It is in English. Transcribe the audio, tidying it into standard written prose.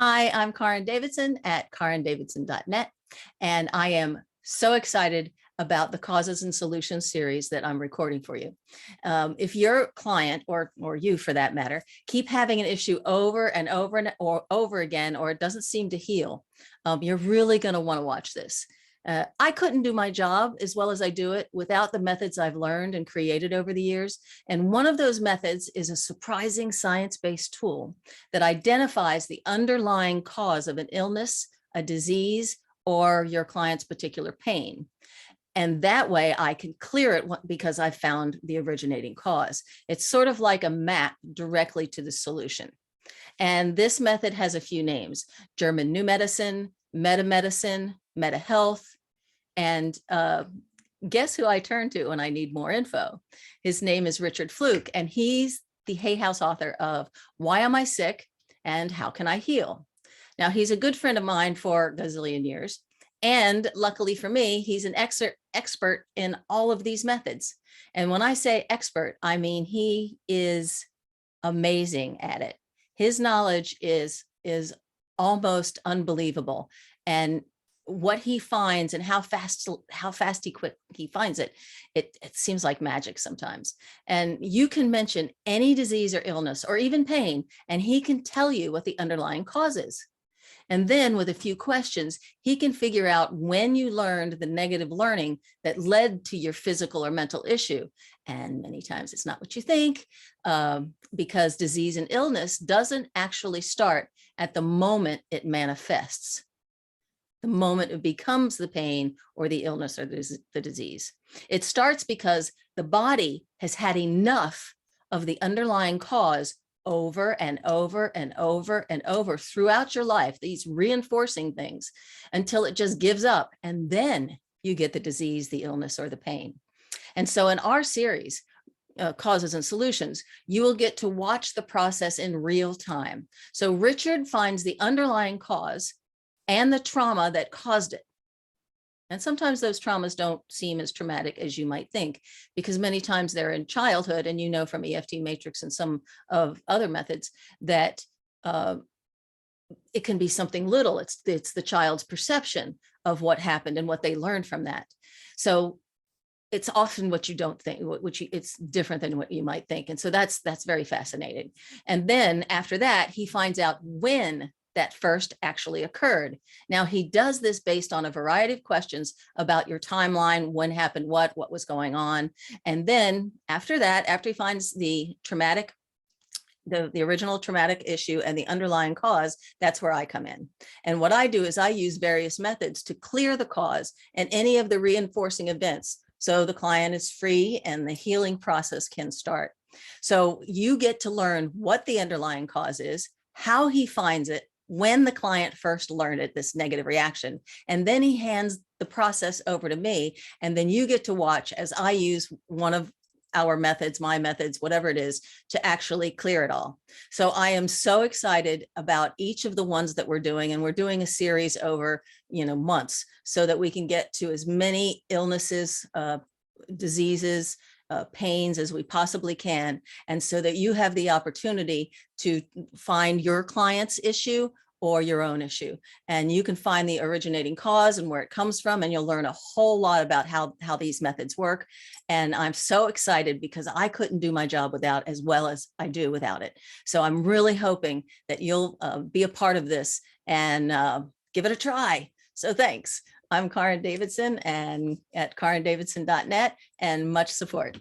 Hi, I'm Karin Davidson at karindavidson.net, and I am so excited about the Causes and Solutions series that I'm recording for you. If your client, or you for that matter, keep having an issue over and over and over again, or it doesn't seem to heal, you're really going to want to watch this. I couldn't do my job as well as I do it without the methods I've learned and created over the years. And one of those methods is a surprising science-based tool that identifies the underlying cause of an illness, a disease, or your client's particular pain. And that way I can clear it because I found the originating cause. It's sort of like a map directly to the solution. And this method has a few names: German New Medicine, Meta Medicine, Meta Health, and guess who I turn to when I need more info? His name is Richard Flook, and he's the Hay House author of Why Am I Sick and How Can I Heal? Now, he's a good friend of mine for a gazillion years. And luckily for me, he's an expert in all of these methods. And when I say expert, I mean he is amazing at it. His knowledge is almost unbelievable. And what he finds and how fast he finds it, it seems like magic sometimes. And you can mention any disease or illness or even pain, and he can tell you what the underlying cause is. And then with a few questions, he can figure out when you learned the negative learning that led to your physical or mental issue. And many times it's not what you think, because disease and illness doesn't actually start at the moment it manifests, the moment it becomes the pain or the illness or the disease. It starts because the body has had enough of the underlying cause over and over and over and over throughout your life, these reinforcing things, until it just gives up. And then you get the disease, the illness, or the pain. And so in our series, Causes and Solutions, you will get to watch the process in real time. So Richard finds the underlying cause and the trauma that caused it. And sometimes those traumas don't seem as traumatic as you might think, because many times they're in childhood, and you know from EFT matrix and some of other methods that it can be something little. It's the child's perception of what happened and what they learned from that. So it's often what you don't think, it's different than what you might think. And so that's very fascinating. And then after that, he finds out when that first actually occurred. Now, he does this based on a variety of questions about your timeline, when happened what was going on. And then after that, after he finds the traumatic, the original traumatic issue and the underlying cause, that's where I come in. And what I do is I use various methods to clear the cause and any of the reinforcing events, so the client is free and the healing process can start. So you get to learn what the underlying cause is, how he finds it, when the client first learned it, this negative reaction, and then he hands the process over to me. And then you get to watch as I use one of our methods, my methods, whatever it is, to actually clear it all. So I am so excited about each of the ones that we're doing, and we're doing a series over, months, so that we can get to as many illnesses, diseases, pains as we possibly can, and so that you have the opportunity to find your client's issue or your own issue, and you can find the originating cause and where it comes from, and you'll learn a whole lot about how these methods work. And I'm so excited because I couldn't do my job as well as I do without it. So I'm really hoping that you'll be a part of this and give it a try. So thanks. I'm Karin Davidson, and at karindavidson.net, and much support.